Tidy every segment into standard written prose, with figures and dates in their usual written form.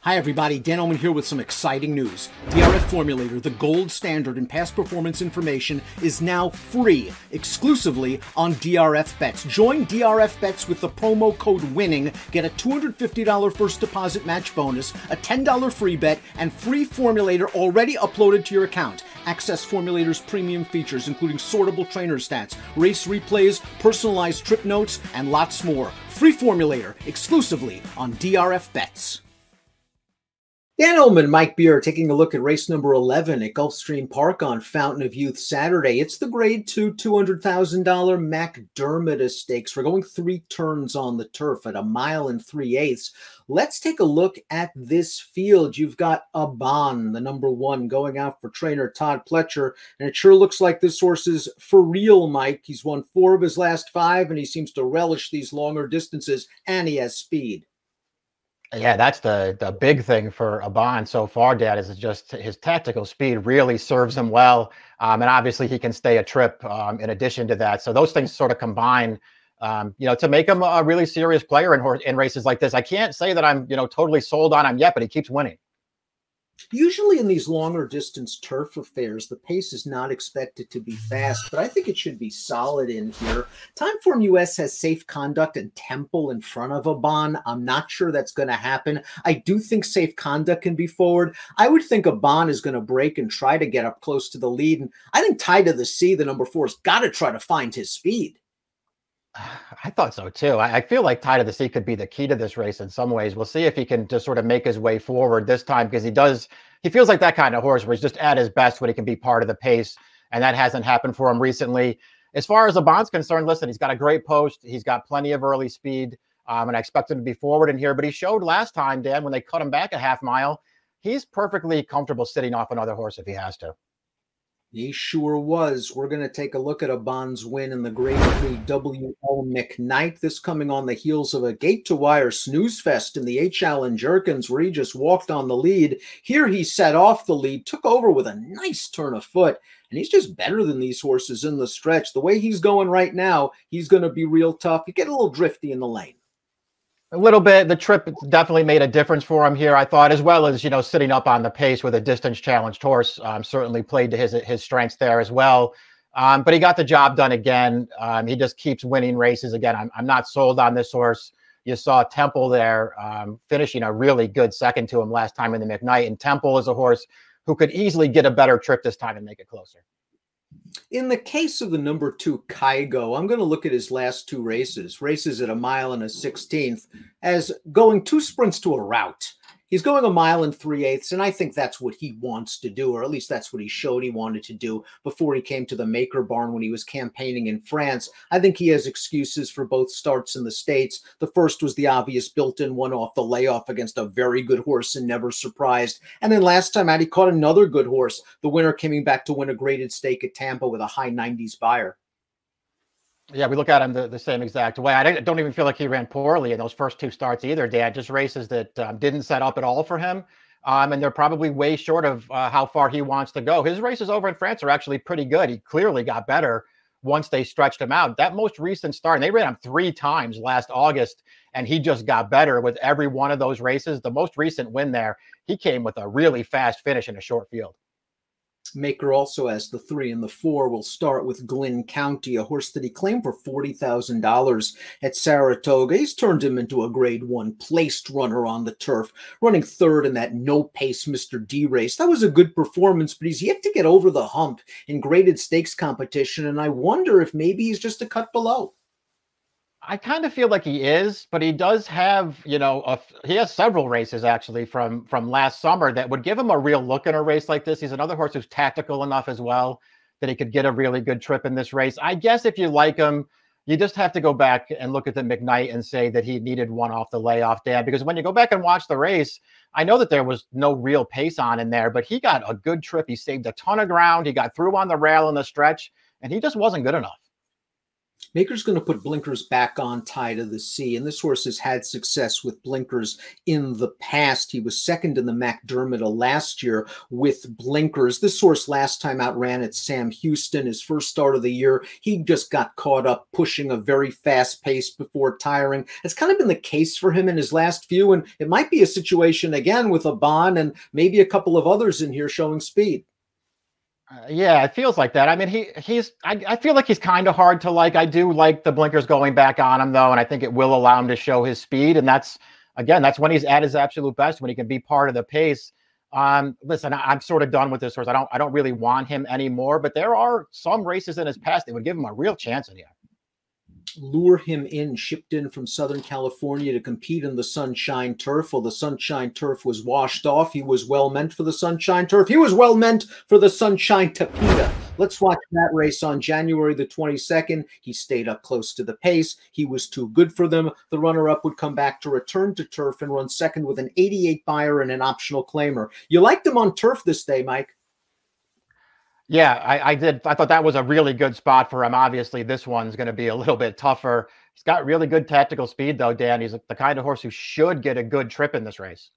Hi everybody, Dan Illman here with some exciting news. DRF Formulator, the gold standard in past performance information, is now free, exclusively on DRF Bets. Join DRF Bets with the promo code WINNING, get a $250 first deposit match bonus, a $10 free bet, and free Formulator already uploaded to your account. Access Formulator's premium features, including sortable trainer stats, race replays, personalized trip notes, and lots more. Free Formulator, exclusively on DRF Bets. Dan Illman, Mike Beer, taking a look at race number 11 at Gulfstream Park on Fountain of Youth Saturday. It's the Grade 2 $200,000 Mac Diarmida Stakes. We're going 3 turns on the turf at 1 3/8. Let's take a look at this field. You've got Aban, the number 1, going out for trainer Todd Pletcher, and it sure looks like this horse is for real, Mike. He's won 4 of his last 5, and he seems to relish these longer distances, and he has speed. Yeah, that's the big thing for Aban so far, Dad, is just his tactical speed really serves him well. And obviously he can stay a trip in addition to that. So those things sort of combine, to make him a really serious player in races like this. I can't say that I'm, totally sold on him yet, but he keeps winning. Usually in these longer distance turf affairs, the pace is not expected to be fast, but I think it should be solid in here. Timeform US has Safe Conduct and Temple in front of Aban. I'm not sure that's going to happen. I do think Safe Conduct can be forward. I would think Aban is going to break and try to get up close to the lead. And I think Tide of the Sea, the number 4, has got to try to find his speed. I thought so too. I feel like Tide of the Sea could be the key to this race in some ways. We'll see if he can just sort of make his way forward this time, because he feels like that kind of horse where he's just at his best when he can be part of the pace, and that hasn't happened for him recently. As far as Aban's concerned, listen, he's got a great post. He's got plenty of early speed, and I expect him to be forward in here, but he showed last time, Dan, when they cut him back a half mile, he's perfectly comfortable sitting off another horse if he has to. He sure was. We're going to take a look at Aban's win in the Grade 3 WL McKnight. This coming on the heels of a gate-to-wire snooze fest in the H. Allen Jerkins, where he just walked on the lead. Here he set off the lead, took over with a nice turn of foot, and he's just better than these horses in the stretch. The way he's going right now, he's going to be real tough. You get a little drifty in the lane. A little bit. The trip definitely made a difference for him here, I thought, as well as, sitting up on the pace with a distance challenged horse certainly played to his strengths there as well. But he got the job done again. He just keeps winning races again. I'm not sold on this horse. You saw Temple there finishing a really good second to him last time in the McKnight. And Temple is a horse who could easily get a better trip this time and make it closer. In the case of the number 2 Kygo, I'm going to look at his last 2 races at 1 1/16, as going 2 sprints to a route. He's going 1 3/8, and I think that's what he wants to do, or at least that's what he showed he wanted to do before he came to the Maker Barn when he was campaigning in France. I think he has excuses for both starts in the States. The first was the obvious built-in one off the layoff against a very good horse and Never Surprised. And then last time out, he caught another good horse, the winner coming back to win a graded stake at Tampa with a high 90s buyer. Yeah, we look at him the same exact way. I don't even feel like he ran poorly in those first 2 starts either, Dan. Just races that didn't set up at all for him. And they're probably way short of how far he wants to go. His races over in France are actually pretty good. He clearly got better once they stretched him out. That most recent start, and they ran him 3 times last August, and he just got better with every one of those races. The most recent win there, he came with a really fast finish in a short field. Maker also has the 3 and the 4. We'll start with Glynn County, a horse that he claimed for $40,000 at Saratoga. He's turned him into a Grade 1 placed runner on the turf, running 3rd in that no-pace Mr. D race. That was a good performance, but he's yet to get over the hump in graded stakes competition, and I wonder if maybe he's just a cut below. I kind of feel like he is, but he does have, he has several races actually from last summer that would give him a real look in a race like this. He's another horse who's tactical enough as well that he could get a really good trip in this race. I guess if you like him, you just have to go back and look at the McKnight and say that he needed one off the layoff, Dan, because when you go back and watch the race, I know that there was no real pace on in there, but he got a good trip. He saved a ton of ground. He got through on the rail in the stretch, and he just wasn't good enough. Maker's going to put blinkers back on Tie to the Sea, and this horse has had success with blinkers in the past. He was second in the Mac Diarmida last year with blinkers. This horse last time out ran at Sam Houston, his first start of the year. He just got caught up pushing a very fast pace before tiring. It's kind of been the case for him in his last few, and it might be a situation again with a Bond and maybe a couple of others in here showing speed. Yeah, it feels like that. I mean, I feel like he's kind of hard to like. I do like the blinkers going back on him though, and I think it will allow him to show his speed. And that's when he's at his absolute best, when he can be part of the pace. Listen, I'm sort of done with this horse. I don't really want him anymore. But there are some races in his past that would give him a real chance in here. Lure him in, shipped in from Southern California to compete in the Sunshine Turf. Well, the Sunshine Turf was washed off. He was well meant for the Sunshine Turf. He was well meant for the Sunshine Tapeta. Let's watch that race on January the 22nd. He stayed up close to the pace. He was too good for them. The runner-up would come back to return to turf and run second with an 88 buyer and an optional claimer. You liked him on turf this day, Mike. Yeah, I did. I thought that was a really good spot for him. Obviously, this one's going to be a little bit tougher. He's got really good tactical speed, though, Dan. He's the kind of horse who should get a good trip in this race.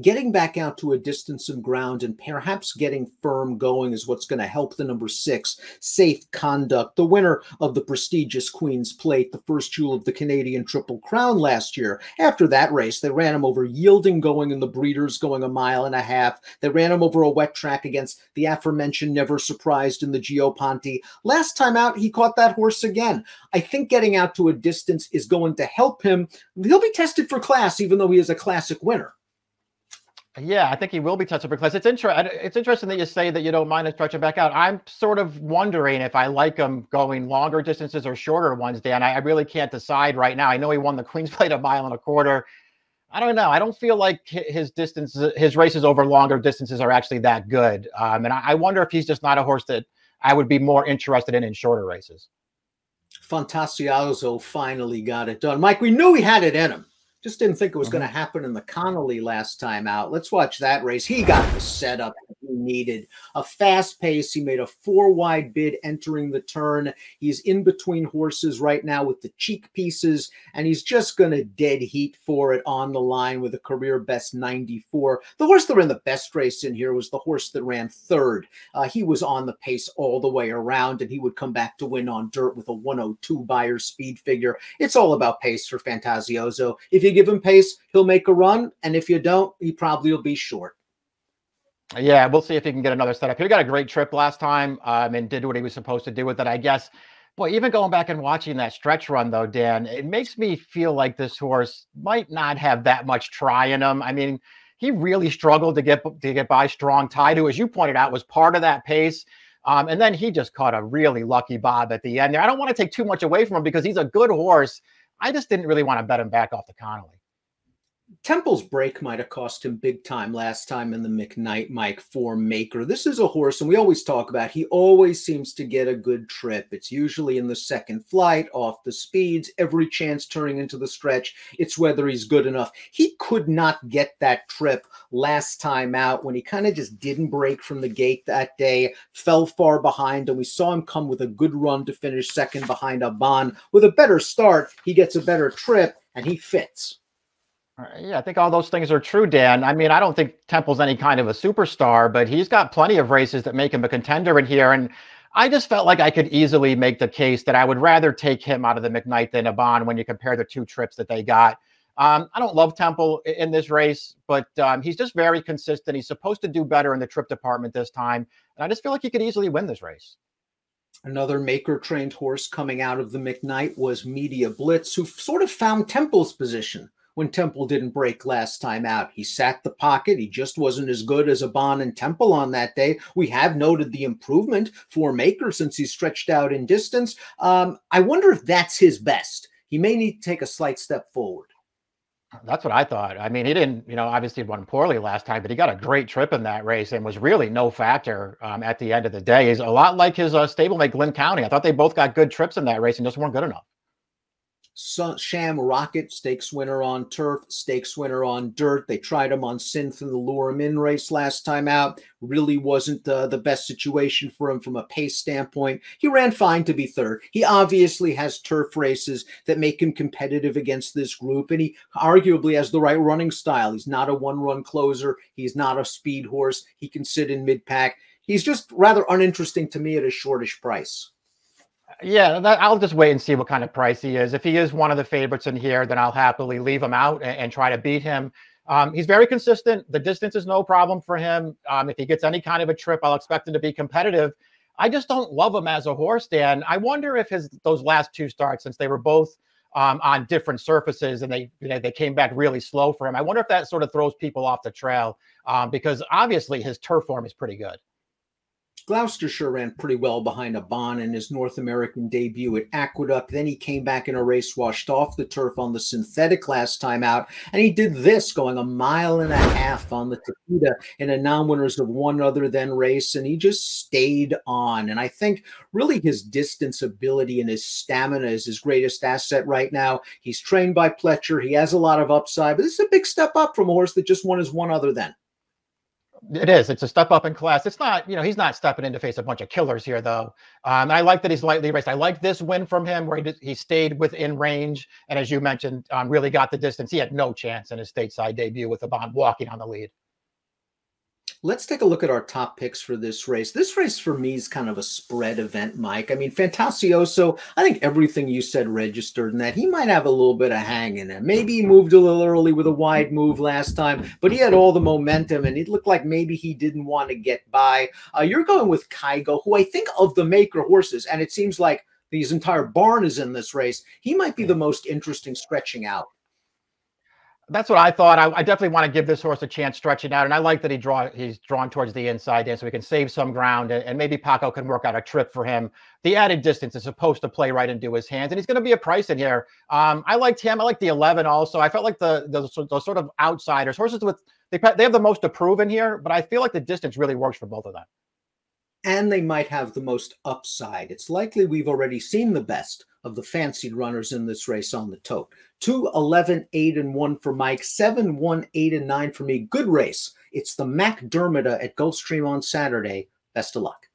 Getting back out to a distance of ground and perhaps getting firm going is what's going to help the number 6, Safe Conduct, the winner of the prestigious Queen's Plate, the first jewel of the Canadian Triple Crown last year. After that race, they ran him over Yielding going in the Breeders, going 1.5 miles. They ran him over a wet track against the aforementioned Never Surprised in the Gioponte. Last time out, he caught that horse again. I think getting out to a distance is going to help him. He'll be tested for class, even though he is a classic winner. Yeah, I think he will be tested for class. It's interesting that you say that you don't mind him stretching back out. I'm sort of wondering if I like him going longer distances or shorter ones, Dan. I really can't decide right now. I know he won the Queen's Plate 1.25 miles. I don't know. I don't feel like his races over longer distances are actually that good. And I wonder if he's just not a horse that I would be more interested in shorter races. Fantasioso finally got it done. Mike, we knew he had it in him. Just didn't think it was going to happen in the Connolly last time out. Let's watch that race. He got the setup he needed. A fast pace. He made a 4-wide bid entering the turn. He's in between horses right now with the cheek pieces, and he's just going to dead heat for it on the line with a career best 94. The horse that ran the best race in here was the horse that ran third. He was on the pace all the way around, and he would come back to win on dirt with a 102 buyer speed figure. It's all about pace for Fantasioso. If you give him pace, he'll make a run, and if you don't, he probably will be short. Yeah, we'll see if he can get another setup. He got a great trip last time and did what he was supposed to do with it, I guess. Boy, even going back and watching that stretch run, though, Dan, it makes me feel like this horse might not have that much try in him. I mean, he really struggled to get by Strong Tide, who, as you pointed out, was part of that pace. And then he just caught a really lucky bob at the end there. I don't want to take too much away from him because he's a good horse. I just didn't really want to bet him back off the Connolly. Temple's break might have cost him big time last time in the McKnight, Mike, for Maker. This is a horse, and we always talk about, he always seems to get a good trip. It's usually in the second flight, off the speeds, every chance turning into the stretch. It's whether he's good enough. He could not get that trip last time out when he kind of just didn't break from the gate that day, fell far behind, and we saw him come with a good run to finish second behind Aban. With a better start, he gets a better trip, and he fits. Yeah, I think all those things are true, Dan. I mean, I don't think Temple's any kind of a superstar, but he's got plenty of races that make him a contender in here. And I just felt like I could easily make the case that I would rather take him out of the McKnight than Aban when you compare the two trips that they got. I don't love Temple in this race, but he's just very consistent. He's supposed to do better in the trip department this time. And I just feel like he could easily win this race. Another Maker-trained horse coming out of the McKnight was Media Blitz, who sort of found Temple's position when Temple didn't break last time out. He sat the pocket. He just wasn't as good as Aban and Temple on that day. We have noted the improvement for Maker since he's stretched out in distance. I wonder if that's his best. He may need to take a slight step forward. That's what I thought. I mean, he didn't, obviously won poorly last time, but he got a great trip in that race and was really no factor at the end of the day. He's a lot like his stablemate, Glenn County. I thought they both got good trips in that race and just weren't good enough. Sham Rocket, stakes winner on turf, stakes winner on dirt. They tried him on synth in the Lure Him In race last time out. Really wasn't the best situation for him from a pace standpoint. He ran fine to be third. He obviously has turf races that make him competitive against this group, and he arguably has the right running style. He's not a one-run closer. He's not a speed horse. He can sit in mid-pack. He's just rather uninteresting to me at a shortish price. Yeah, I'll just wait and see what kind of price he is. If he is one of the favorites in here, then I'll happily leave him out and try to beat him. He's very consistent. The distance is no problem for him. If he gets any kind of a trip, I'll expect him to be competitive. I just don't love him as a horse, Dan. I wonder if those last two starts, since they were both on different surfaces and they came back really slow for him, I wonder if that sort of throws people off the trail because obviously his turf form is pretty good. Gloucestershire ran pretty well behind a Bon in his North American debut at Aqueduct. Then he came back in a race, washed off the turf on the synthetic last time out, and he did this, going 1.5 miles on the Takita in a non-winners of one other than race, and he just stayed on. And I think really his distance ability and his stamina is his greatest asset right now. He's trained by Pletcher. He has a lot of upside, but this is a big step up from a horse that just won his one other than. It is. It's a step up in class. It's not, he's not stepping in to face a bunch of killers here, though. And I like that he's lightly raced. I like this win from him where he stayed within range. And as you mentioned, really got the distance. He had no chance in his stateside debut with the Bond walking on the lead. Let's take a look at our top picks for this race. This race for me is kind of a spread event, Mike. I mean, Fantasioso, I think everything you said registered in that. He might have a little bit of hang in him. Maybe he moved a little early with a wide move last time, but he had all the momentum, and it looked like maybe he didn't want to get by. You're going with Kygo, who I think of the maker horses, and it seems like his entire barn is in this race. He might be the most interesting stretching out. That's what I thought. I definitely want to give this horse a chance stretching out. And I like that he's drawn towards the inside so we can save some ground and maybe Paco can work out a trip for him. The added distance is supposed to play right into his hands, and he's going to be a price in here. I liked him. I like the 11 also. I felt like the sort of outsiders, horses with, they have the most to prove in here, but I feel like the distance really works for both of them. And they might have the most upside. It's likely we've already seen the best of the fancied runners in this race on the tote. 2, 11, 8, and 1 for Mike. 7, 1, 8, and 9 for me. Good race. It's the Mac Diarmida at Gulfstream on Saturday. Best of luck.